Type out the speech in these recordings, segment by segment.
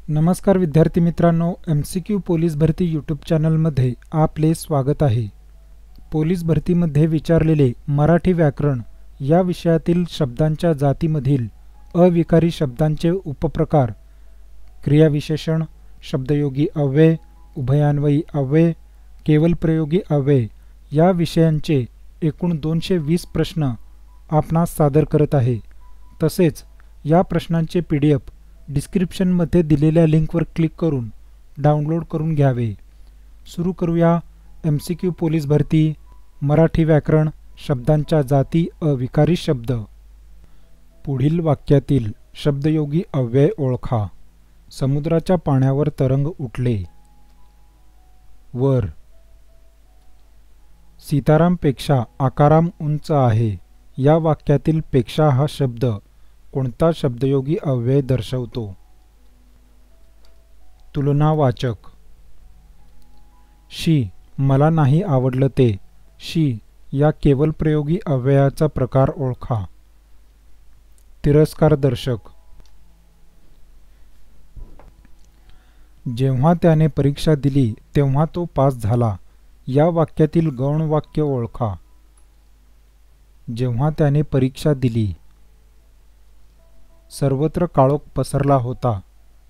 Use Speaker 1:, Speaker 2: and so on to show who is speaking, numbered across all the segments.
Speaker 1: नमस्कार विद्यार्थी मित्रांनो, MCQ पोलीस भरती यूट्यूब चॅनलमध्ये आपले स्वागत आहे। पोलीस भरतीमध्ये विचारलेले मराठी व्याकरण या विषयातील शब्दांच्या जातीमधील अविकारी शब्दांचे उपप्रकार, क्रियाविशेषण, शब्दयोगी अव्यय, उभयान्वयी अव्यय, केवलप्रयोगी अव्यय या विषयांचे एकूण 220 प्रश्न आपणास सादर करत आहे। तसेच या प्रश्नांचे PDF डिस्क्रिप्शनमध्ये दिलेल्या लिंकवर क्लिक करून डाउनलोड करून घ्यावे। सुरू करूया MCQ पोलीस भरती मराठी व्याकरण शब्दांच्या जाती अविकारी शब्द। पुढील वाक्यातील शब्दयोगी अव्यय ओळखा। समुद्राच्या पाण्यावर तरंग उठले। वर सीतारामपेक्षा आकाराम उंच आहे। या वाक्यातील पेक्षा हा शब्द कोणता शब्दयोगी अव्यय दर्शवतो? तुलनावाचक। शी मला नाही आवडलं ते। शी या केवलप्रयोगी अव्ययाचा प्रकार ओळखा। तिरस्कारदर्शक। जेव्हा त्याने परीक्षा दिली तेव्हा तो पास झाला। या वाक्यातील गौण वाक्य ओळखा। जेव्हा त्याने परीक्षा दिली। सर्वत्र काळोख पसरला होता।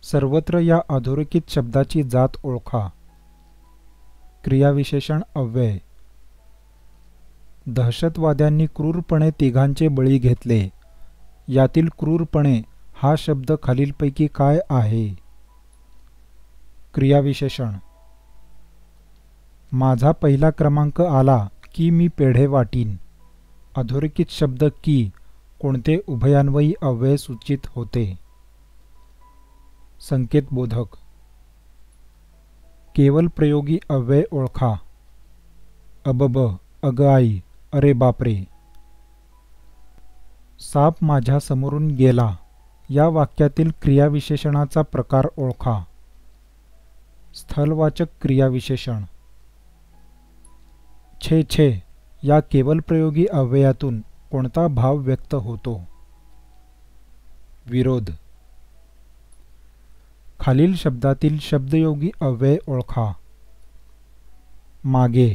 Speaker 1: सर्वत्र या अधोरेखित शब्दाची जात ओळखा। क्रियाविशेषण अव्यय। दहशतवाद्यांनी क्रूरपणे तिघांचे बळी घेतले। यातील क्रूरपणे हा शब्द खालीलपैकी काय आहे? क्रियाविशेषण। माझा पहिला क्रमांक आला की मी पेढे वाटीन। अधोरेखित शब्द की कोणते उभयान्वयी अव्यय सूचित होते? संकेतबोधक। केवलप्रयोगी अव्यय ओळखा। अबब, अग आई, अरे बापरे। साप माझ्या समोरून गेला। या वाक्यातील क्रियाविशेषणाचा प्रकार ओळखा। स्थलवाचक क्रियाविशेषण। छे छे या केवलप्रयोगी अव्ययातून कोणता भाव व्यक्त होतो? विरोध। खालील शब्दातील शब्दयोगी अव्यय ओळखा। मागे।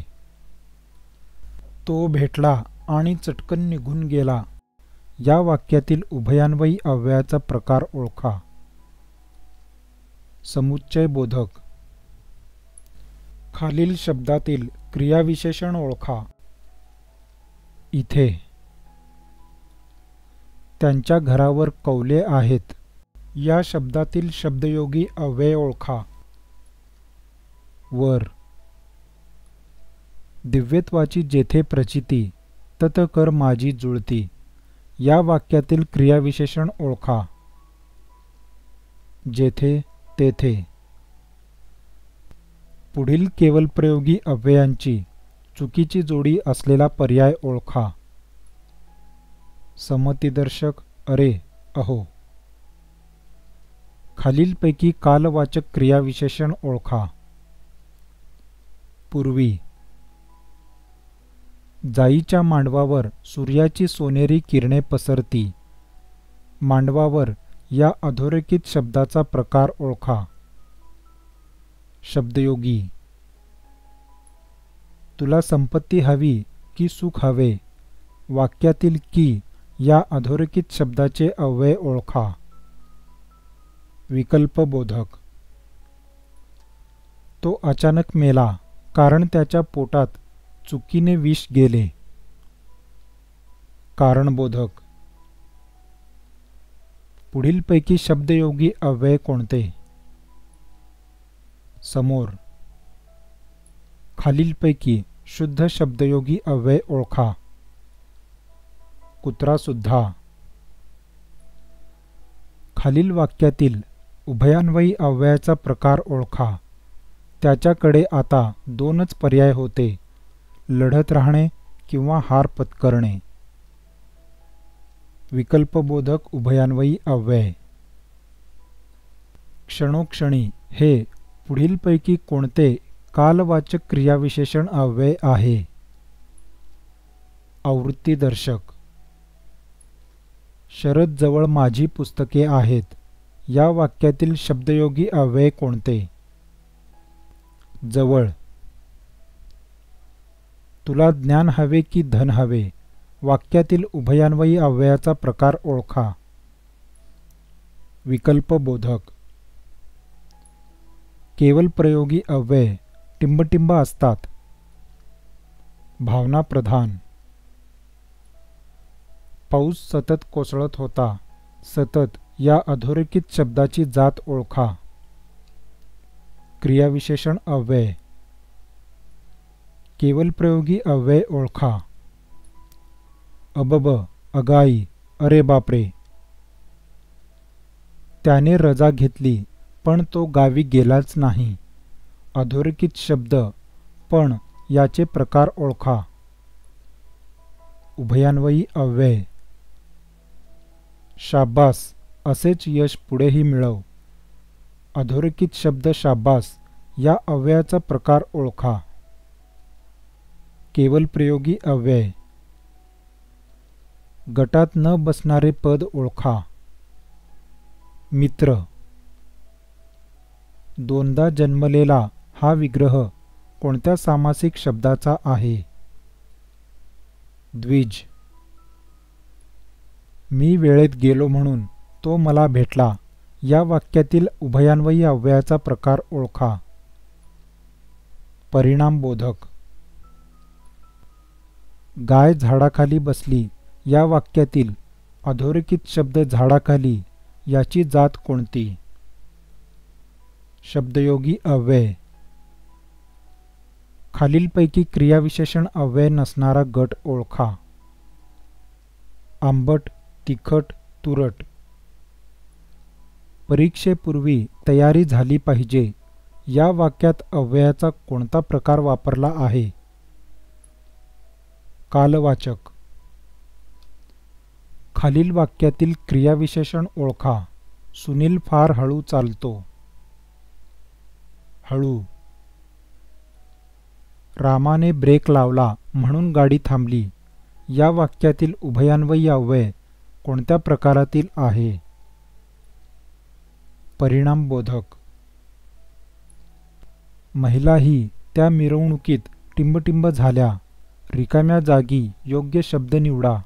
Speaker 1: तो भेटला आणि चटकन निघून गेला। या वाक्यातील उभयान्वयी अव्ययाचा प्रकार ओळखा। समुच्चयबोधक। खालील शब्दातील क्रियाविशेषण ओळखा। इथे। त्यांच्या घरावर कौले आहेत। या शब्दातील शब्दयोगी अव्यय ओळखा। वर। दिव्यत्वाची जेथे प्रचिती तत कर माझी जुळती। या वाक्यातील क्रियाविशेषण ओळखा। जेथे तेथे। पुढील केवलप्रयोगी अव्ययांची चुकीची जोडी असलेला पर्याय ओळखा। समतिदर्शक, अरे, अहो। खालीलपैकी कालवाचक क्रियाविशेषण ओळखा। पूर्वी। जाईच्या मांडवावर सूर्याची सोनेरी किरणे पसरती। मांडवावर या अधोरेखित शब्दाचा प्रकार ओळखा। शब्दयोगी। तुला संपत्ती हवी की सुख हवे? वाक्यातील की या अधोरेखित शब्दाचे अव्यय ओळखा। विकल्पबोधक। तो अचानक मेला कारण त्याच्या पोटात चुकीने विष गेले। कारणबोधक। पुढीलपैकी शब्दयोगी अव्यय कोणते? समोर। खालीलपैकी शुद्ध शब्दयोगी अव्यय ओळखा। कुत्रा सुद्धा। खालील वाक्यातील उभयान्वयी अव्ययाचा प्रकार ओळखा। त्याच्याकडे आता दोनच पर्याय होते, लढत राहणे किंवा हार पत्करणे। विकल्पबोधक उभयान्वयी अव्यय। क्षणोक्षणी हे पुढीलपैकी कोणते कालवाचक क्रियाविशेषण अव्यय आहे? आवृत्तीदर्शक। शरद जवळ माझी पुस्तके आहेत। या वाक्यातील शब्दयोगी अव्यय कोणते? जवळ. तुला ज्ञान हवे की धन हवे? वाक्यातील उभयान्वयी अव्ययाचा प्रकार ओळखा. विकल्पबोधक. केवलप्रयोगी अव्यय टिंबटिंब असतात. भावनाप्रधान. पाऊस सतत कोसळत होता. सतत या अधोरेखित शब्दाची जात ओळखा. क्रियाविशेषण अव्यय. केवलप्रयोगी अव्यय ओळखा. अबब, अगाई, अरे बापरे. त्याने रजा घेतली पण तो गावी गेलाच नाही. अधोरेखित शब्द पण याचे प्रकार ओळखा. उभयान्वयी अव्यय. शाब्बास, असेच यश पुढेही मिळव. अधोरेखित शब्द शाब्बास या अव्ययाचा प्रकार ओळखा. केवलप्रयोगी अव्यय. गटात न बसणारे पद ओळखा. मित्र. दोनदा जन्मलेला हा विग्रह कोणत्या सामासिक शब्दाचा आहे? द्विज. मी वेळेत गेलो म्हणून तो मला भेटला या वाक्यातील उभयान्वयी अव्ययाचा प्रकार ओळखा. परिणामबोधक. गाय झाडाखाली बसली या वाक्यातील अधोरेखित शब्द झाडाखाली याची जात कोणती? शब्दयोगी अव्यय. खालीलपैकी क्रियाविशेषण अव्यय नसणारा गट ओळखा. आंबट, तिखट, तुरट. परीक्षेपूर्वी तयारी झाली पाहिजे या वाक्यात अव्ययाचा कोणता प्रकार वापरला आहे? कालवाचक. खालील वाक्यातील क्रियाविशेषण ओळखा. सुनील फार हळू चालतो. हळू. रामाने ब्रेक लावला म्हणून गाडी थांबली या वाक्यातील उभयान्वयी अव्यय कोणत्या प्रकारातील आहे? परिणामबोधक. महिलाही त्या मिरवणुकीत टिंबटिंब झाल्या. रिकाम्या जागी योग्य शब्द निवडा.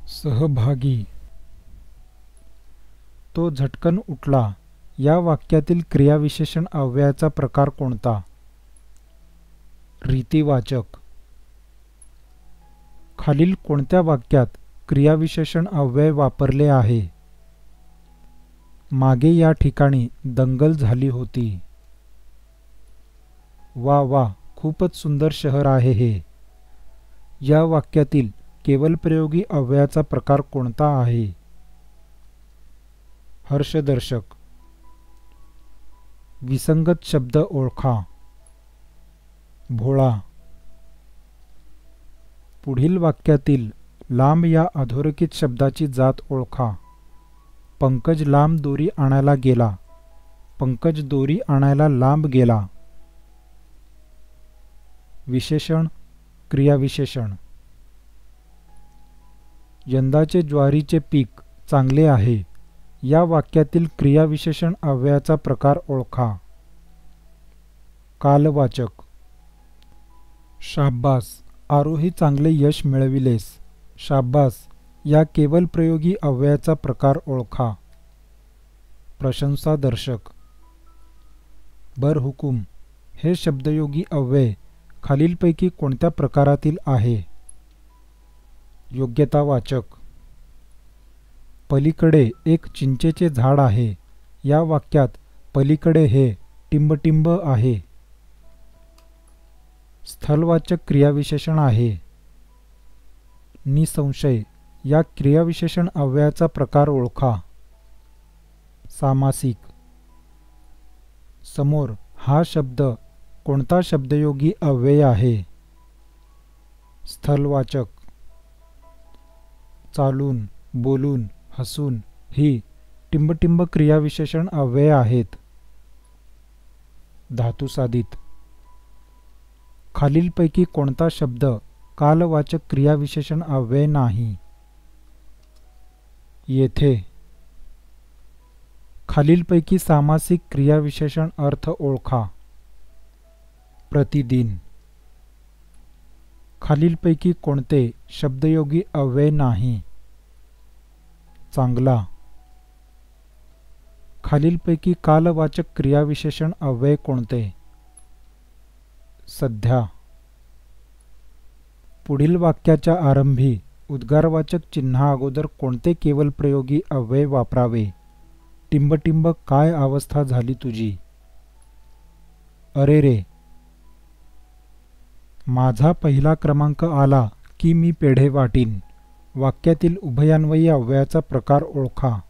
Speaker 1: सहभागी. तो झटकन उठला या वाक्यातील क्रियाविशेषण अव्ययाचा प्रकार कोणता? रीतिवाचक. खालील कोणत्या वाक्यात क्रियाविशेषण अव्यय वापरले आहे? मागे या ठिकाणी दंगल झाली होती. वा वा, खूपच सुंदर शहर आहे हे. या वाक्यातील केवलप्रयोगी अव्ययाचा प्रकार कोणता आहे? हर्षदर्शक. विसंगत शब्द ओळखा. भोळा. पुढील वाक्यातील लांब या अधोरेखित शब्दाची जात ओळखा. पंकज लांब दोरी आणायला गेला. पंकज दोरी आणायला लांब गेला. विशेषण, क्रियाविशेषण. यंदाचे ज्वारीचे पीक चांगले आहे या वाक्यातील क्रियाविशेषण अव्ययाचा प्रकार ओळखा. कालवाचक. शाब्बास, आरोही चांगले यश मिळविलेस. शाब्बास या केवलप्रयोगी अव्ययाचा प्रकार ओळखा. प्रशंसादर्शक. बरहुकूम हे शब्दयोगी अव्यय खालीलपैकी कोणत्या प्रकारातील आहे? योग्यतावाचक. पलीकडे एक चिंचेचे झाड आहे या वाक्यात पलीकडे हे टिंबटिंब आहे. स्थलवाचक क्रियाविशेषण आहे. निसंशय या क्रियाविशेषण अव्ययाचा प्रकार ओळखा. सामासिक. समोर हा शब्द कोणता शब्दयोगी अव्यय आहे? स्थलवाचक. चालून, बोलून, हसून ही टिंबटिंब क्रियाविशेषण अव्यय आहेत. धातुसाधित. खालीलपैकी कोणता शब्द कालवाचक क्रियाविशेषण अव्यय नाही? येथे. खालीलपैकी सामासिक क्रियाविशेषण अर्थ ओळखा. प्रतिदिन. खालीलपैकी कोणते शब्दयोगी अव्यय नाही? चांगला. खालीलपैकी कालवाचक क्रियाविशेषण अव्यय कोणते? सध्या. पुढील वाक्याच्या आरंभी उद्गारवाचक चिन्हाअगोदर कोणते केवलप्रयोगी अव्यय वापरावे? टिंबटिंब काय अवस्था झाली तुझी? अरे रे. माझा पहिला क्रमांक आला की मी पेढे वाटीन. वाक्यातील उभयान्वयी अव्ययाचा प्रकार ओळखा.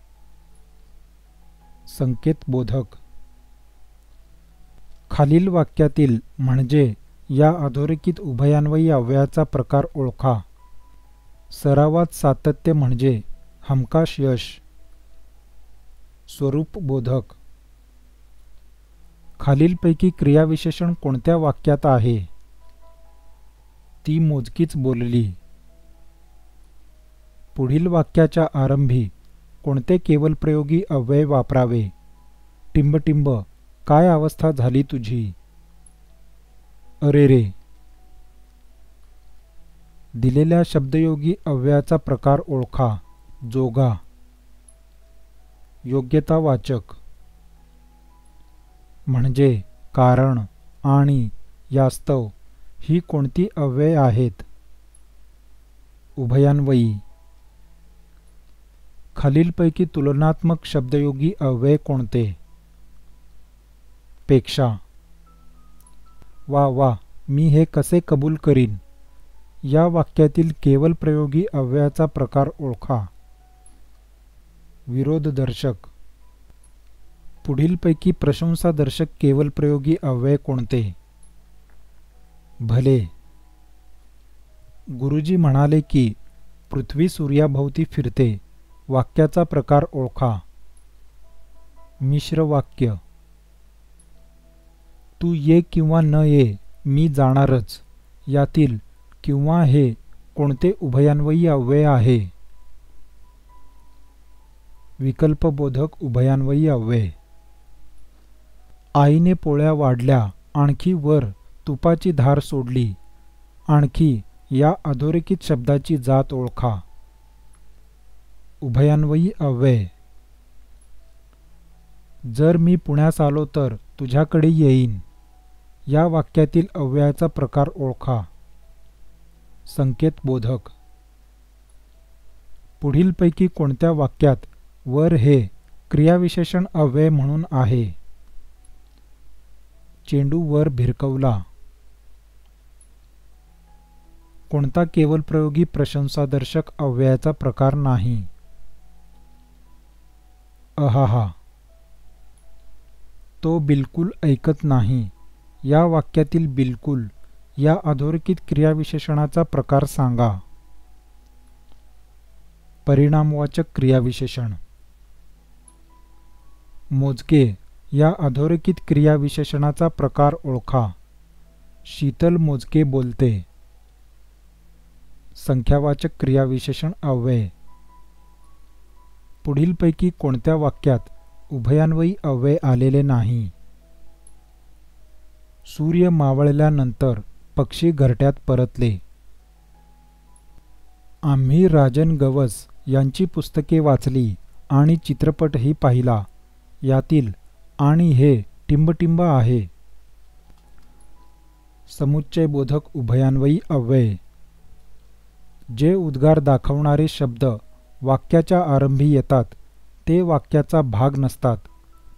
Speaker 1: संकेतबोधक. खालील वाक्यातील म्हणजे या अधोरेखित उभयान्वयी अव्ययाचा प्रकार ओळखा. सरावात सातत्य म्हणजे हमखास यश. स्वरूपबोधक. खालीलपैकी क्रियाविशेषण कोणत्या वाक्यात आहे? ती मोजकीच बोलली. पुढील वाक्याच्या आरंभी कोणते केवलप्रयोगी अव्यय वापरावे? टिंबटिंब काय अवस्था झाली तुझी? अरे रे. दिलेल्या शब्दयोगी अव्ययाचा प्रकार ओळखा. जोगा. योग्यतावाचक म्हणजे कारण आणि यास्तव ही कोणती अव्यय आहेत? उभयान्वयी. खालीलपैकी तुलनात्मक शब्दयोगी अव्यय कोणते? पेक्षा. वा वा, मी हे कसे कबूल करीन? या वाक्यातील केवलप्रयोगी अव्ययाचा प्रकार ओळखा. विरोधदर्शक. पुढीलपैकी प्रशंसादर्शक केवलप्रयोगी अव्यय कोणते? भले. गुरुजी म्हणाले की पृथ्वी सूर्याभोवती फिरते. वाक्याचा प्रकार ओळखा. मिश्र वाक्य. तू ये किंवा न ये, मी जाणारच. यातील किंवा हे कोणते उभयान्वयी अव्यय आहे? विकल्पबोधक उभयान्वयी अव्यय. आईने पोळ्या वाढल्या, आणखी वर तुपाची धार सोडली. आणखी या अधोरेखित शब्दाची जात ओळखा. उभयान्वयी अव्यय. जर मी पुण्यास आलो तर तुझ्याकडे येईन. या वाक्यातील अव्ययाचा प्रकार ओळखा. संकेतबोधक. पुढीलपैकी कोणत्या वाक्यात वर हे क्रियाविशेषण अव्यय म्हणून आहे? चेंडू वर भिरकवला. कोणता केवलप्रयोगी प्रशंसादर्शक अव्ययाचा प्रकार नाही? अहाहा. तो बिलकुल ऐकत नाही. या वाक्यातील बिलकुल या अधोरेखित क्रियाविशेषणाचा प्रकार सांगा. परिणामवाचक क्रियाविशेषण. मोजके या अधोरेखित क्रियाविशेषणाचा प्रकार ओळखा. शीतल मोजके बोलते. संख्यावाचक क्रियाविशेषण अव्यय. पुढीलपैकी कोणत्या वाक्यात उभयान्वयी अव्यय आलेले नाही? सूर्य मावळल्यानंतर पक्षी घरट्यात परतले. आम्ही राजन गवस यांची पुस्तके वाचली आणि चित्रपटही पाहिला. यातील आणि हे टिंबटिंब आहे. समुच्चयबोधक उभयान्वयी अव्यय. जे उद्गार दाखवणारे शब्द वाक्याच्या आरंभी येतात ते वाक्याचा भाग नसतात.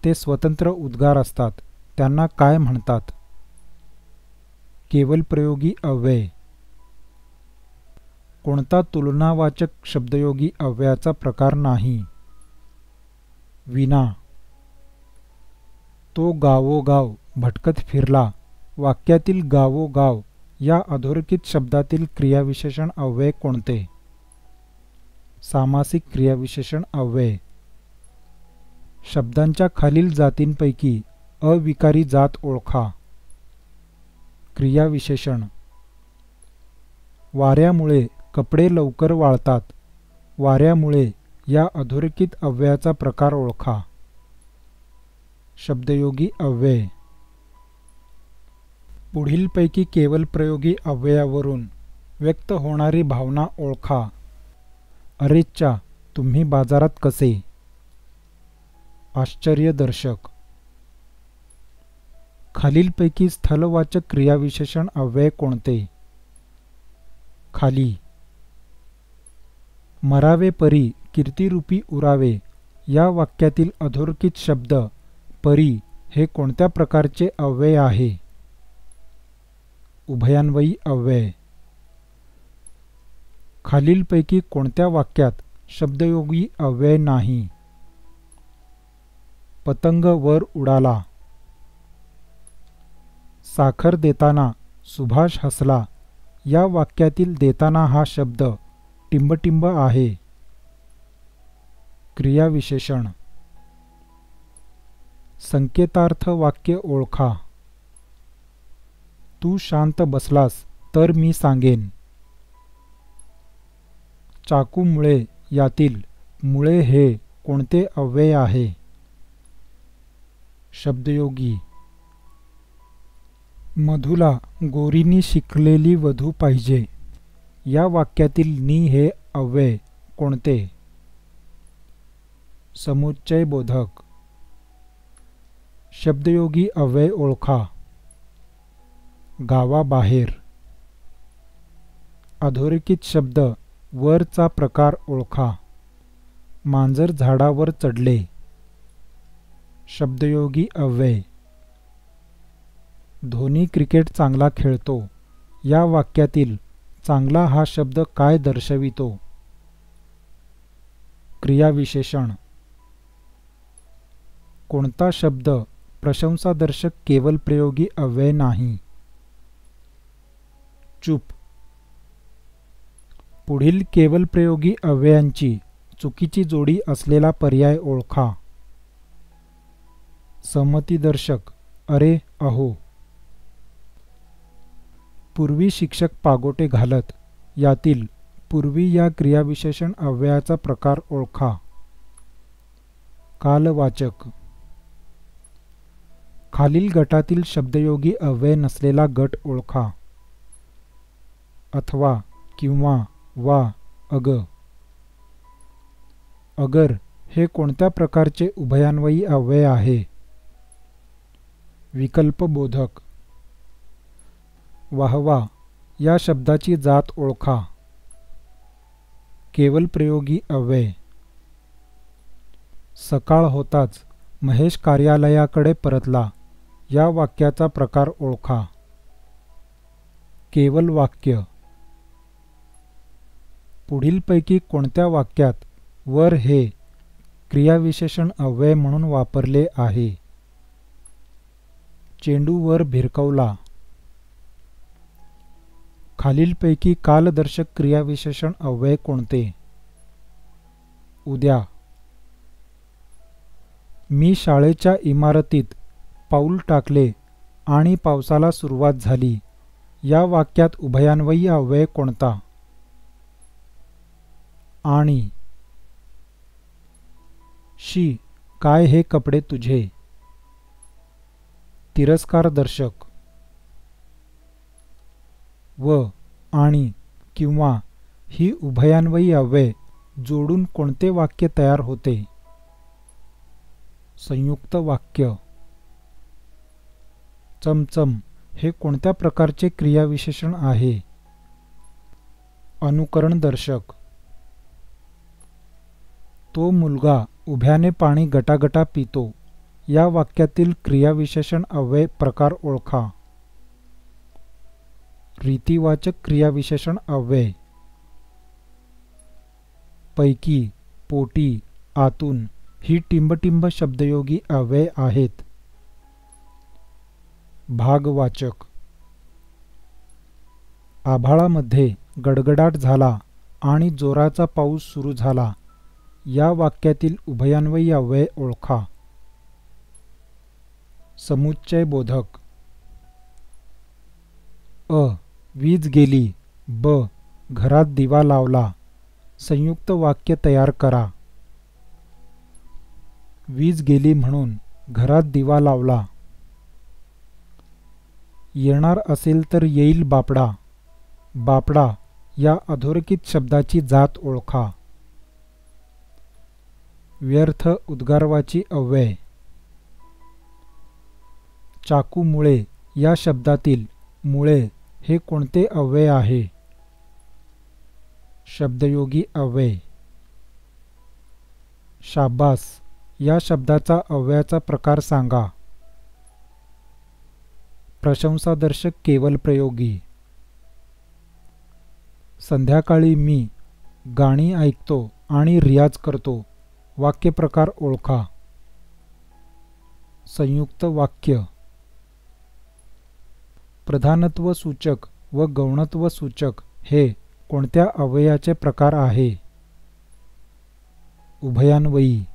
Speaker 1: ते स्वतंत्र उद्गार असतात. त्यांना काय म्हणतात? केवलप्रयोगी अव्यय. कोणता तुलनावाचक शब्दयोगी अव्ययाचा प्रकार नाही? विना. तो गावोगाव भटकत फिरला. वाक्यातील गावोगाव या अधोरेखित शब्दातील क्रियाविशेषण अव्यय कोणते? सामासिक क्रियाविशेषण अव्यय. शब्दांच्या खालील जातींपैकी अविकारी जात ओळखा. क्रियाविशेषण. वाऱ्यामुळे कपडे लवकर वाळतात. वाऱ्यामुळे या अधोरेखित अव्ययाचा प्रकार ओळखा. शब्दयोगी अव्यय. पुढीलपैकी केवल प्रयोगी अव्ययावरून व्यक्त होणारी भावना ओळखा. अरेच्चा, तुम्ही बाजारात कसे? आश्चर्यदर्शक. खालीलपैकी स्थलवाचक क्रियाविशेषण अव्यय कोणते? खाली. मरावे परी कीर्तिरूपी उरावे या वाक्यातील अधोरेखित शब्द परी हे कोणत्या प्रकारचे अव्यय आहे? उभयान्वयी अव्यय. खालीलपैकी कोणत्या वाक्यात शब्दयोगी अव्यय नाही? पतंग वर उडाला. साखर देताना सुभाष हसला या वाक्यातील देताना हा शब्द टिंबटिंब आहे. क्रियाविशेषण. संकेतार्थ वाक्य ओळखा. तू शांत बसलास तर मी सांगेन. चाकू मुळे यातील मुळे हे कोणते अव्यय आहे? शब्दयोगी. मधुला गोरीनी शिकलेली वधू पाहिजे या वाक्यातील नी हे अव्यय कोणते? समुच्चयबोधक. शब्दयोगी अव्यय ओळखा. गावाबाहेर. अधोरेखित शब्द वरचा प्रकार ओळखा. मांजर झाडावर चढले. शब्दयोगी अव्यय. धोनी क्रिकेट चांगला खेळतो या वाक्यातील चांगला हा शब्द काय दर्शवितो? क्रियाविशेषण. कोणता शब्द प्रशंसादर्शक केवल प्रयोगी अव्यय नाही? चूप. पुढील केवल प्रयोगी अव्ययांची चुकीची जोडी असलेला पर्याय ओळखा. संमतीदर्शक अरे अहो. पूर्वी शिक्षक पागोटे घालत यातील पूर्वी या क्रियाविशेषण अव्ययाचा प्रकार ओळखा. कालवाचक. खालील गटातील शब्दयोगी अव्यय नसलेला गट ओळखा. अथवा, किंवा, वा, अग. अगर हे कोणत्या प्रकारचे उभयान्वयी अव्यय आहे? विकल्पबोधक. वाहवा या शब्दाची जात ओळखा. केवल प्रयोगी अव्यय. सकाळ होताच महेश कार्यालयाकडे परतला या वाक्याचा प्रकार ओळखा. केवल वाक्य. पुढीलपैकी कोणत्या वाक्यात वर हे क्रियाविशेषण अव्यय म्हणून वापरले आहे? चेंडू वर भिरकवला. खालीलपैकी कालदर्शक क्रियाविशेषण अव्यय कोणते? उद्या. मी शाळेच्या इमारतीत पाऊल टाकले आणि पावसाला सुरुवात झाली या वाक्यात उभयान्वयी अव्यय कोणता? आणि. शी, काय हे कपडे तुझे? तिरस्कारदर्शक. व, आणि, किंवा ही उभयान्वयी अव्यय जोडून कोणते वाक्य तयार होते? संयुक्त वाक्य. चमचम हे कोणत्या प्रकारचे क्रियाविशेषण आहे? अनुकरणदर्शक. तो मुलगा उभ्याने पाणी गटागटा पितो या वाक्यातील क्रियाविशेषण अव्यय प्रकार ओळखा. रीतिवाचक क्रियाविशेषण अव्यय. पैकी, पोटी, आतून ही टिंबटिंब शब्दयोगी अव्यय आहेत. भागवाचक. आभाळामध्ये गडगडाट झाला आणि जोराचा पाऊस सुरू झाला या वाक्यातील उभयान्वयी अव्यय ओळखा. समुच्चयबोधक. अ, वीज गेली. ब, घरात दिवा लावला. संयुक्त वाक्य तयार करा. वीज गेली म्हणून घरात दिवा लावला. येणार असेल तर येईल बापडा. बापडा या अधोरेखित शब्दाची जात ओळखा. व्यर्थ उद्गारवाची अव्यय. चाकू मुळे या शब्दातील मुळे हे कोणते अव्यय आहे? शब्दयोगी अव्यय. शाबास या शब्दाचा अव्ययाचा प्रकार सांगा. प्रशंसादर्शक केवल प्रयोगी. संध्याकाळी मी गाणी ऐकतो आणि रियाज करतो. वाक्यप्रकार ओळखा. संयुक्त वाक्य. प्रधानत्व सूचक व गौणत्व सूचक हे कोणत्या अव्ययाचे प्रकार आहे? उभयान्वयी.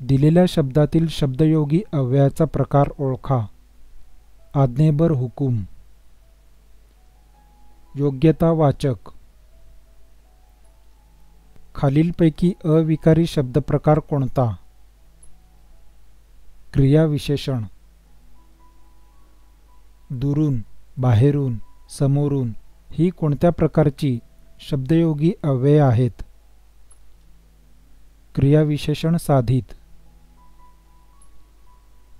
Speaker 1: दिलेल्या शब्दातील शब्दयोगी अव्ययाचा प्रकार ओळखा. आज्ञेबर हुकूम. योग्यतावाचक. खालीलपैकी अविकारी शब्दप्रकार कोणता? क्रियाविशेषण. दुरून, बाहेरून, समोरून ही कोणत्या प्रकारची शब्दयोगी अव्यये आहेत? क्रियाविशेषण साधित.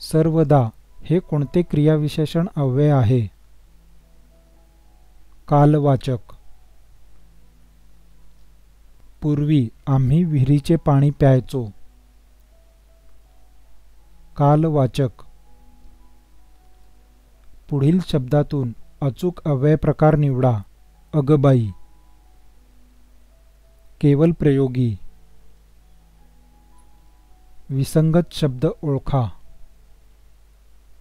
Speaker 1: सर्वदा हे कोणते क्रियाविशेषण अव्यय आहे? कालवाचक. पूर्वी आम्ही विहिरीचे पाणी प्यायचो. कालवाचक. पुढील शब्दातून अचूक अव्यय प्रकार निवडा. अगबाई. केवल प्रयोगी. विसंगत शब्द ओळखा.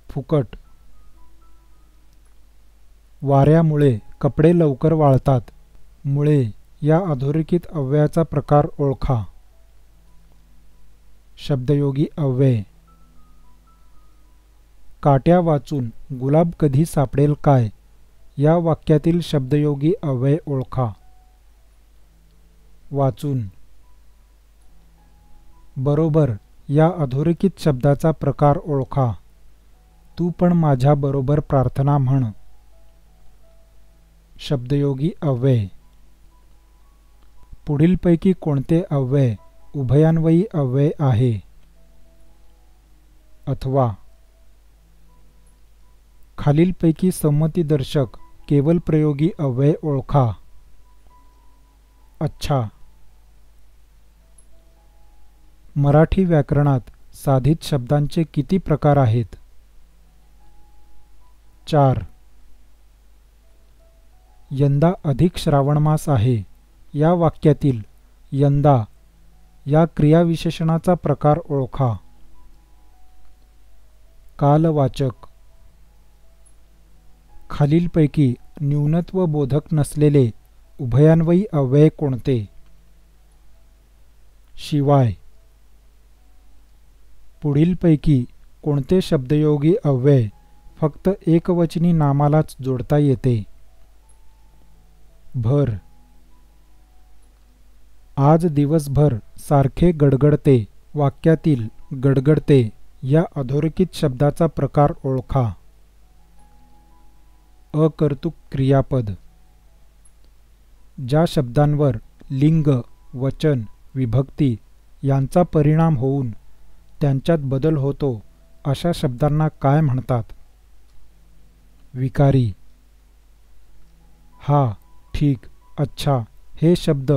Speaker 1: फुकट. वाऱ्यामुळे कपडे लवकर वाळतात. मुळे या अधोरेखित अव्ययाचा प्रकार ओळखा. शब्दयोगी अव्यय. काट्या वाचून गुलाब कधी सापडेल काय या वाक्यातील शब्दयोगी अव्यय ओळखा. वाचून. बरोबर या अधोरेखित शब्दाचा प्रकार ओळखा. तू पण माझ्या बरोबर प्रार्थना म्हण. शब्दयोगी अव्यय. पुढीलपैकी कोणते अव्यय उभयान्वयी अव्यय आहे? अथवा. खालीलपैकी संमतीदर्शक केवल प्रयोगी अव्यय ओळखा. अच्छा. मराठी व्याकरणात साधित शब्दांचे किती प्रकार आहेत? 4. यंदा अधिक श्रावण मास आहे या वाक्यातील यंदा या क्रियाविशेषणाचा प्रकार ओळखा. कालवाचक. खालीलपैकी न्यूनत्व बोधक नसलेले उभयान्वयी अव्यय कोणते? शिवाय. पुढीलपैकी कोणते शब्दयोगी अव्यय फक्त एकवचनी नामालाच जोडता येते? भर. आज दिवसभर सारखे गडगडते वाक्यातील गडगडते या अधोरेखित शब्दाचा प्रकार ओळखा. अकर्तृक क्रियापद. ज्या शब्दांवर लिंग, वचन, विभक्ती यांचा परिणाम होऊन त्यांच्यात बदल होतो अशा शब्दांना काय म्हणतात? विकारी. हा, ठीक, अच्छा हे शब्द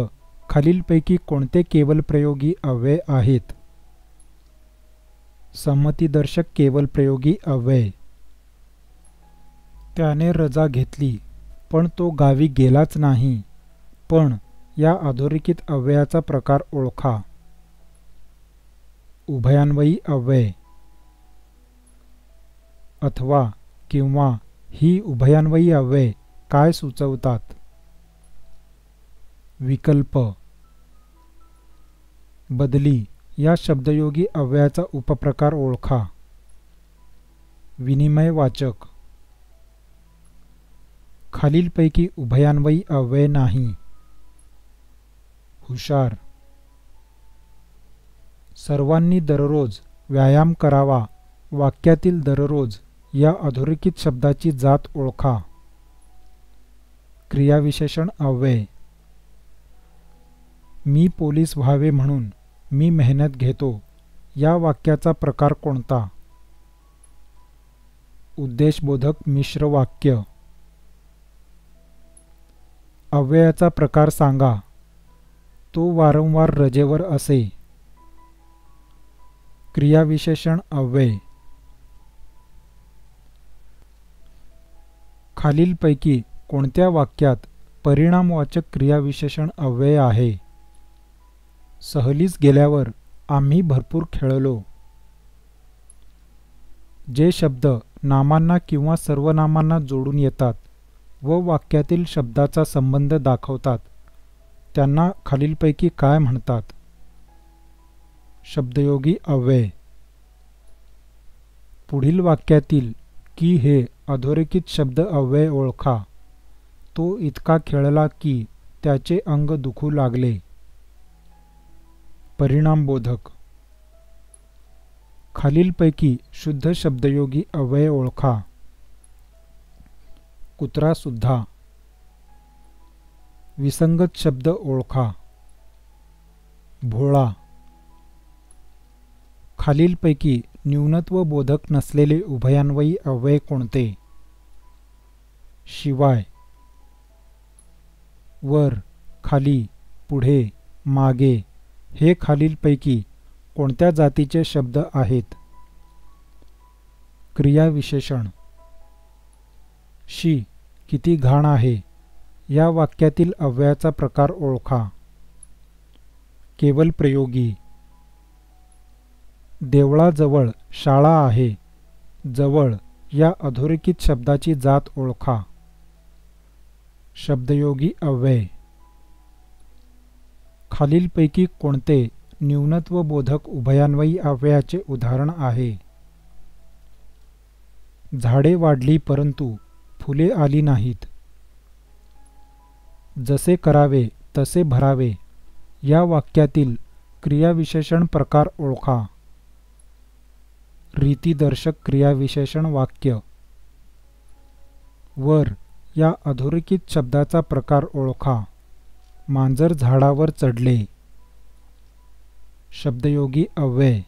Speaker 1: खालीलपैकी कोणते केवल प्रयोगी अव्यय आहेत? संमतीदर्शक केवल प्रयोगी अव्यय. त्याने रजा घेतली पण तो गावी गेलाच नाही. पण या अधोरेखित अव्ययाचा प्रकार ओळखा. उभयान्वयी अव्यय. अथवा किंवा ही उभयान्वयी अव्यय काय सुचवतात? विकल्प. बदली या शब्दयोगी अव्ययाचा उपप्रकार ओळखा. विनिमयवाचक. खालीलपैकी उभयान्वयी अव्यय नाही. हुशार. सर्वांनी दररोज व्यायाम करावा. वाक्यातील दररोज या अधोरेखित शब्दाची जात ओळखा. क्रियाविशेषण अव्यय. मी पोलीस व्हावे म्हणून मी मेहनत घेतो. या वाक्याचा प्रकार कोणता? उद्देशबोधक मिश्र वाक्य. अव्ययाचा प्रकार सांगा. तो वारंवार रजेवर असे. क्रियाविशेषण अव्यय. खालीलपैकी कोणत्या वाक्यात परिणामवाचक क्रियाविशेषण अव्यय आहे? सहलीस गेल्यावर आम्ही भरपूर खेळलो. जे शब्द नामांना किंवा सर्वनामांना जोडून येतात व वाक्यातील शब्दाचा संबंध दाखवतात त्यांना खालीलपैकी काय म्हणतात? शब्दयोगी अव्यय. पुढील वाक्यातील की हे अधोरेखित शब्द अव्यय ओळखा. तो इतका खेळला की त्याचे अंग दुखू लागले. परिणामबोधक. खालीलपैकी शुद्ध शब्दयोगी अव्यय ओळखा. कुत्रा सुद्धा. विसंगत शब्द ओळखा. भोळा. खालीलपैकी न्यूनत्व बोधक नसलेले उभयान्वयी अव्यय कोणते? शिवाय. वर, खाली, पुढे, मागे हे खालीलपैकी कोणत्या जातीचे शब्द आहेत? क्रियाविशेषण. शी, किती घाण आहे. या वाक्यातील अव्ययाचा प्रकार ओळखा. केवल प्रयोगी. देवळाजवळ शाळा आहे. जवळ या अधोरेखित शब्दाची जात ओळखा. शब्दयोगी अव्यय. खालीलपैकी कोणते न्यूनत्वबोधक उभयान्वयी अव्ययाचे उदाहरण आहे? झाडे वाढली परंतु फुले आली नाहीत. जसे करावे तसे भरावे या वाक्यातील क्रियाविशेषण प्रकार ओळखा. रीतिदर्शक क्रियाविशेषण वाक्य. वर या अधोरेखित शब्दाचा प्रकार ओळखा. मांजर झाडावर चढले. शब्दयोगी अव्यय.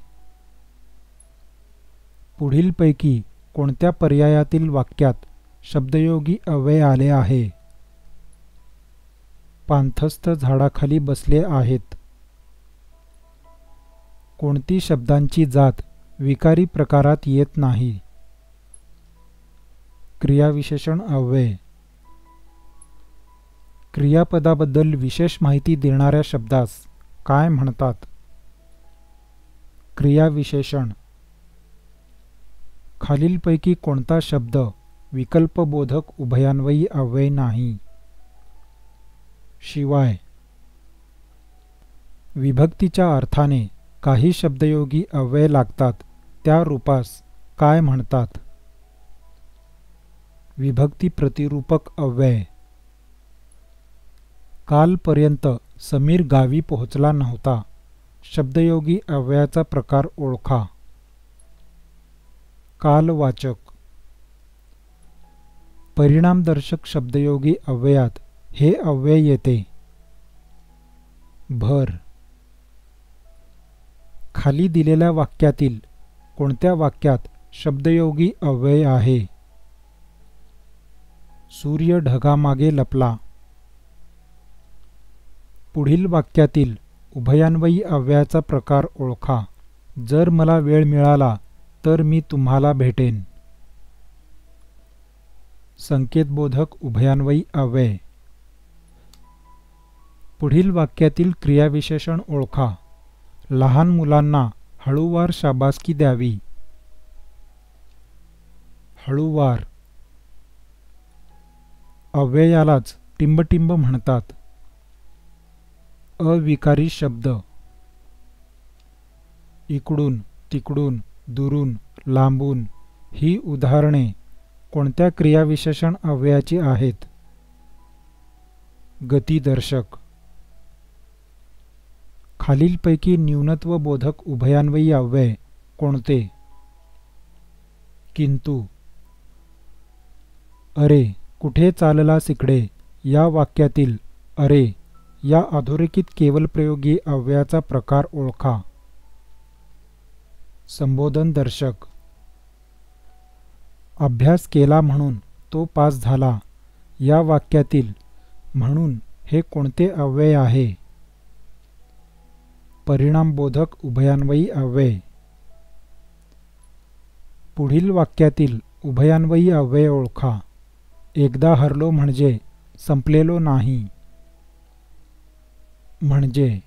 Speaker 1: पुढीलपैकी कोणत्या पर्यायातील वाक्यात शब्दयोगी अव्यय आले आहे? पाणथस्त झाडाखाली बसले आहेत. कोणती शब्दांची जात विकारी प्रकारात येत नाही? क्रियाविशेषण अव्यय. क्रियापदाबद्दल विशेष माहिती देणाऱ्या शब्दास काय म्हणतात? क्रियाविशेषण. खालीलपैकी कोणता शब्द विकल्पबोधक उभयान्वयी अव्यय नाही? शिवाय. विभक्तीच्या अर्थाने काही शब्दयोगी अव्यय लागतात त्या रूपास काय म्हणतात? विभक्ती प्रतिरूपक अव्यय. कालपर्यंत समीर गावी पोहोचला नव्हता. शब्दयोगी अव्ययाचा प्रकार ओळखा. कालवाचक. परिणामदर्शक शब्दयोगी अव्ययात हे अव्यय येते. भर. खाली दिलेल्या वाक्यातील कोणत्या वाक्यात शब्दयोगी अव्यय आहे? सूर्य ढगामागे लपला. पुढील वाक्यातील उभयान्वयी अव्ययाचा प्रकार ओळखा. जर मला वेळ मिळाला तर मी तुम्हाला भेटेन. संकेतबोधक उभयान्वयी अव्यय. पुढील वाक्यातील क्रियाविशेषण ओळखा. लहान मुलांना हळूवार शाबासकी द्यावी. हळूवार. अव्ययालाच टिंबटिंब म्हणतात. अविकारी शब्द. इकडून, तिकडून, दुरून, लांबून ही उदाहरणे कोणत्या क्रियाविशेषण अव्ययाची आहेत? गतिदर्शक. खालीलपैकी न्यूनत्वबोधक उभयान्वयी अव्यय कोणते? किंतु. अरे कुठे चालला सिकडे या वाक्यातील अरे या अधोरेखित केवलप्रयोगी अव्ययाचा प्रकार ओळखा. संबोधन दर्शक. अभ्यास केला म्हणून तो पास झाला या वाक्यातील म्हणून हे कोणते अव्यय आहे? परिणामबोधक उभयान्वयी अव्यय. पुढील वाक्यातील उभयान्वयी अव्यय ओळखा. एकदा हरलो म्हणजे संपलेलो नाही. म्हणजे.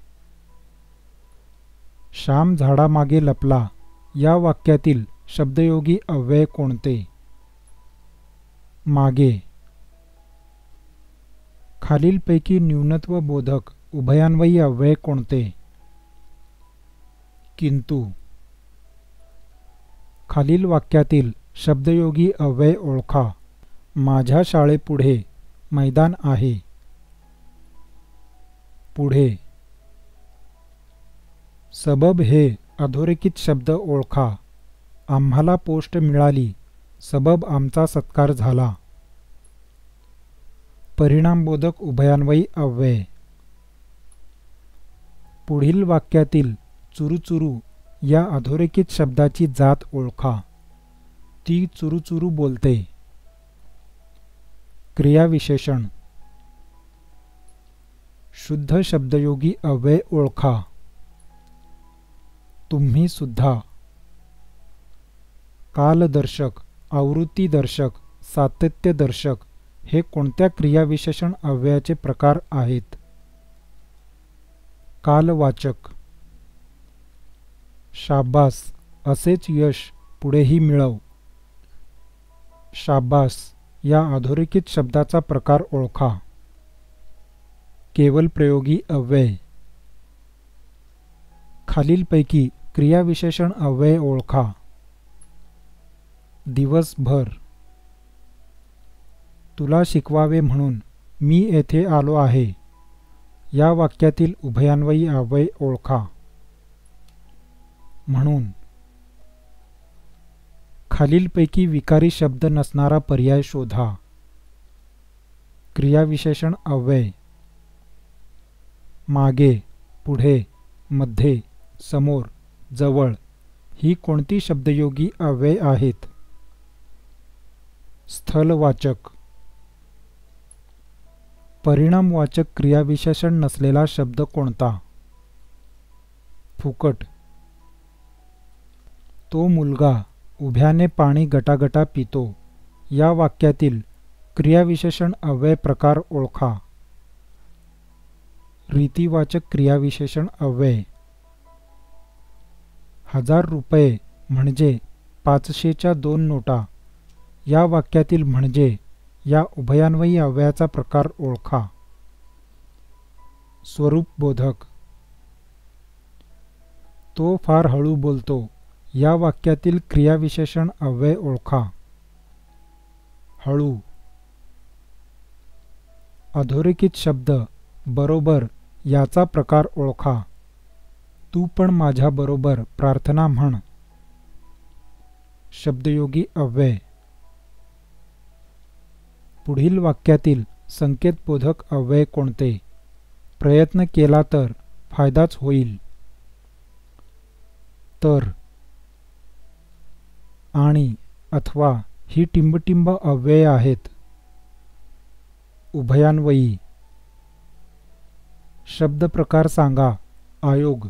Speaker 1: श्याम झाडामागे लपला या वाक्यातील शब्दयोगी अव्यय कोणते? मागे. खालीलपैकी न्यूनत्वबोधक उभयान्वयी अव्यय कोणते? किंतु. खालील वाक्यातील शब्दयोगी अव्यय ओळखा. माझ्या शाळेपुढे मैदान आहे. पुढे. सबब हे अधोरेखित शब्द ओळखा. आम्हाला पोस्ट मिळाली सबब आमचा सत्कार झाला. परिणामबोधक उभयान्वयी अव्यय. पुढील वाक्यातील चुरूचुरू या अधोरेखित शब्दाची जात ओळखा. ती चुरूचुरू बोलते. क्रियाविशेषण. शुद्ध शब्दयोगी अव्यय ओळखा. तुम्ही सुद्धा. कालदर्शक, आवृत्तीदर्शक, सातत्यदर्शक हे कोणत्या क्रियाविशेषण अव्ययाचे प्रकार आहेत? कालवाचक. शाबास, असेच यश पुढेही मिळव. शाबास या अधोरेखित शब्दाचा प्रकार ओळखा. केवलप्रयोगी अव्यय. खालीलपैकी क्रियाविशेषण अव्यय ओळखा. दिवसभर. तुला शिकवावे म्हणून मी येथे आलो आहे या वाक्यातील उभयान्वयी अव्यय ओळखा. म्हणून. खालीलपैकी विकारी शब्द नसणारा पर्याय शोधा. क्रियाविशेषण अव्यय. मागे, पुढे, मध्ये, समोर, जवळ ही कोणती शब्दयोगी अव्यय आहेत? स्थलवाचक. परिणामवाचक क्रियाविशेषण नसलेला शब्द कोणता? फुकट. तो मुलगा उभ्याने पाणी गटागटा पितो या वाक्यातील क्रियाविशेषण अव्यय प्रकार ओळखा. रीतिवाचक क्रियाविशेषण अव्यय. 1000 रुपये म्हणजे 500च्या 2 नोटा या वाक्यातील म्हणजे या उभयान्वयी अव्ययाचा प्रकार ओळखा. स्वरूपबोधक. तो फार हळू बोलतो या वाक्यातील क्रियाविशेषण अव्यय ओळखा. हळू. अधोरेखित शब्द बरोबर याचा प्रकार ओळखा. तू पण माझ्याबरोबर प्रार्थना म्हण. शब्दयोगी अव्यय. पुढील वाक्यातील संकेतबोधक अव्यय कोणते? प्रयत्न केला तर फायदाच होईल. तर. आणि अथवा ही टिंबटिंब अव्यय आहेत. उभयान्वयी. शब्द प्रकार सांगा. आयोग.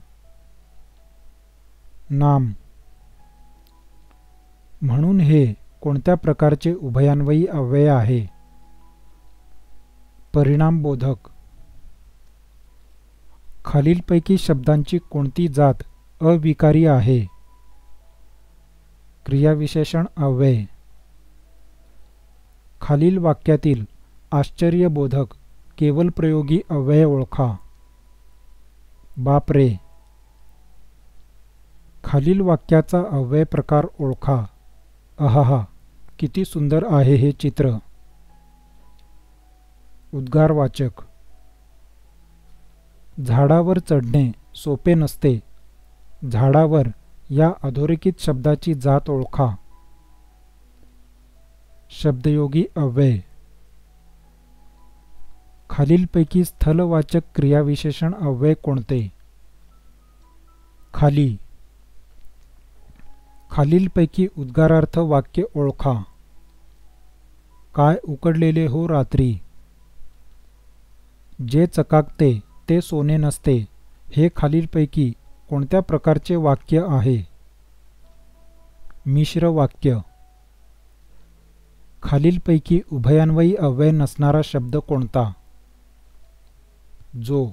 Speaker 1: नाम. म्हणून हे कोणत्या प्रकारचे उभयान्वयी अव्यय आहे? परिणामबोधक. खालीलपैकी शब्दांची कोणती जात अविकारी आहे? क्रियाविशेषण अव्यय. खालील वाक्यातील आश्चर्यबोधक केवलप्रयोगी अव्यय ओळखा. बापरे. खालील वाक्याचा अव्यय प्रकार ओळखा. अहाहा, किती सुंदर आहे हे चित्र. उद्गारवाचक. झाडावर चढणे सोपे नसते. झाडावर या अधोरेखित शब्दाची जात ओळखा. शब्दयोगी अव्यय. खालीलपैकी स्थलवाचक क्रियाविशेषण अव्यय कोणते? खाली. खालीलपैकी उद्गारार्थ वाक्य ओळखा. काय उकडलेले हो रात्री. जे चकाकते ते सोने नसते हे खालीलपैकी कोणत्या प्रकारचे वाक्य आहे? मिश्र वाक्य. खालीलपैकी उभयान्वयी अव्यय नसणारा शब्द कोणता? जो.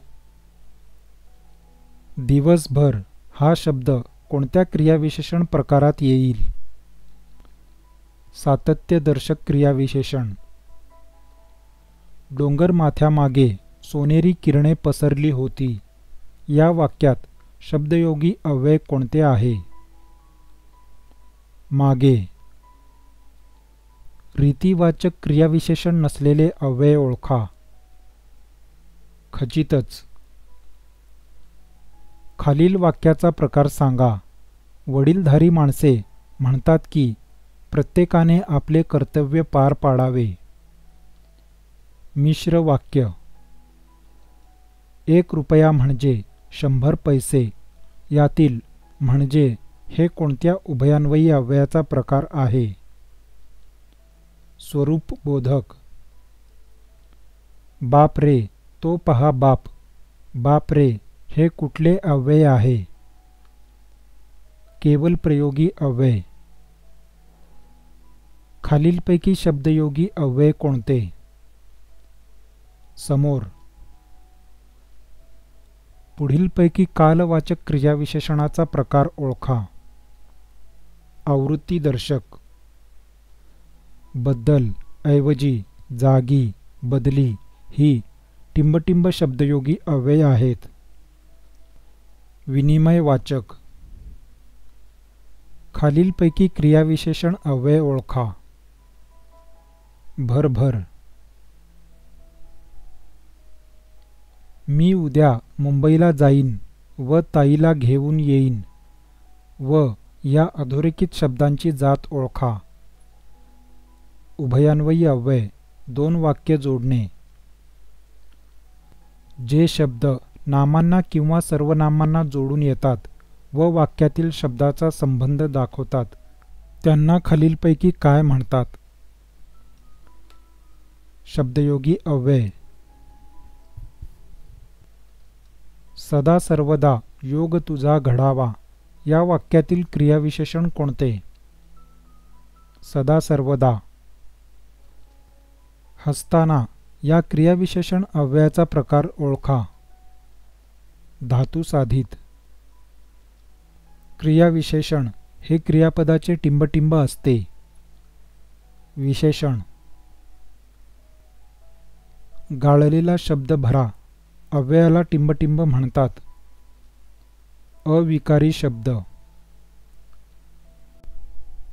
Speaker 1: दिवसभर हा शब्द कोणत्या क्रियाविशेषण प्रकारात येईल? सातत्यदर्शक क्रियाविशेषण. डोंगरमाथ्यामागे सोनेरी किरणे पसरली होती या वाक्यात शब्दयोगी अव्यय कोणते आहे? मागे. रीतिवाचक क्रियाविशेषण नसलेले अव्यय ओळखा. खचितच. खालील वाक्याचा प्रकार सांगा. वडीलधारी माणसे म्हणतात की प्रत्येकाने आपले कर्तव्य पार पाडावे. मिश्र वाक्य. 1 रुपया म्हणजे 100 पैसे यातील म्हणजे हे कोणत्या उभयान्वयी अव्ययाचा प्रकार आहे? स्वरूपबोधक. बाप रे तो पहा बाप. बाप रे हे कुठले अव्यय आहे? केवल प्रयोगी अव्यय. खालीलपैकी शब्दयोगी अव्यय कोणते? समोर. पुढीलपैकी कालवाचक क्रियाविशेषणाचा प्रकार ओळखा. आवृत्तीदर्शक. बद्दल, ऐवजी, जागी, बदली ही टिंबटिंब शब्दयोगी अव्यय आहेत. विनिमयवाचक. खालीलपैकी क्रियाविशेषण अव्यय ओळखा. भरभर. मी उद्या मुंबईला जाईन व ताईला घेऊन येईन व या अधोरेखित शब्दांची जात ओळखा. उभयान्वयी अव्यय 2 वाक्य जोडणे. जे शब्द नामांना किंवा सर्वनामांना जोडून येतात व वाक्यातील शब्दाचा संबंध दाखवतात त्यांना खालीलपैकी काय म्हणतात? शब्दयोगी अव्यय. सदा सर्वदा योग तुझा घडावा या वाक्यातील क्रियाविशेषण कोणते? सदा सर्वदा. हसताना या क्रियाविशेषण अव्ययाचा प्रकार ओळखा. धातुसाधित. क्रियाविशेषण हे क्रियापदाचे टिंबटिंब असते. विशेषण. गाळलेला शब्द भरा अव्ययाला टिंबटिंब म्हणतात. अविकारी शब्द.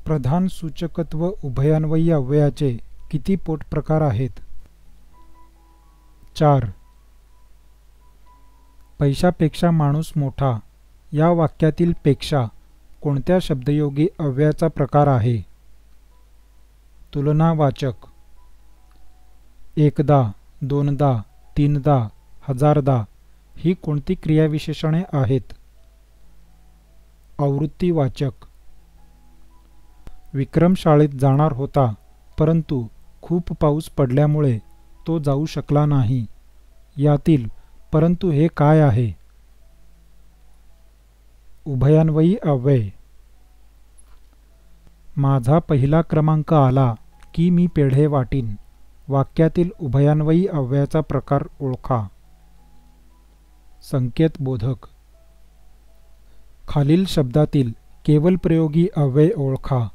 Speaker 1: प्रधान सूचकत्व उभयान्वयी अव्ययाचे किती पोटप्रकार आहेत? 4. पैशापेक्षा माणूस मोठा या वाक्यातील पेक्षा कोणत्या शब्दयोगी अव्ययाचा प्रकार आहे? तुलनावाचक. एकदा, दोनदा, तीनदा, हजारदा ही कोणती क्रियाविशेषणे आहेत? आवृत्तीवाचक. विक्रम शाळेत जाणार होता परंतु खूप पाऊस पडल्यामुळे तो जाऊ शकला नाही. यातील परंतु हे काय आहे? उभयान्वयी अव्यय. माझा पहिला क्रमांक आला की मी पेढे वाटीन वाक्यातील उभयान्वयी अव्ययाचा प्रकार ओळखा. संकेतबोधक. खालील शब्दातील केवल प्रयोगी अव्यय ओळखा.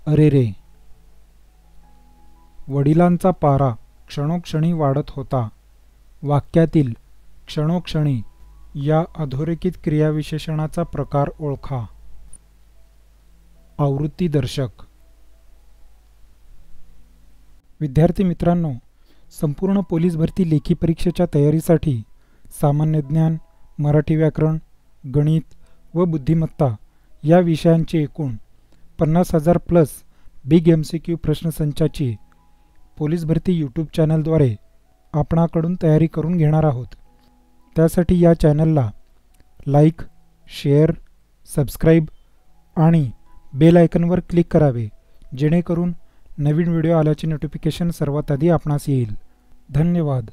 Speaker 1: अरेरे. वडिलांचा पारा क्षणोक्षणी वाढत होता वाक्यातील क्षणोक्षणी या अधोरेखित क्रियाविशेषणाचा प्रकार ओळखा. आवृत्तीदर्शक. विद्यार्थी मित्रांनो, संपूर्ण पोलीस भरती लेखी परीक्षेच्या तयारीसाठी सामान्य ज्ञान, मराठी व्याकरण, गणित व बुद्धिमत्ता या विषयांचे एकूण 50,000 प्लस बिग MCQ प्रश्नसंचाची पोलीस भरती यूट्यूब चॅनलद्वारे आपणाकडून तयारी करून घेणार आहोत। त्यासाठी या चॅनलला लाईक, शेअर, सबस्क्राईब आणि बेल आयकॉनवर क्लिक करावे, जेणेकरून नवीन व्हिडिओ आल्याचे नोटिफिकेशन सर्वात आधी आपणास येईल। धन्यवाद।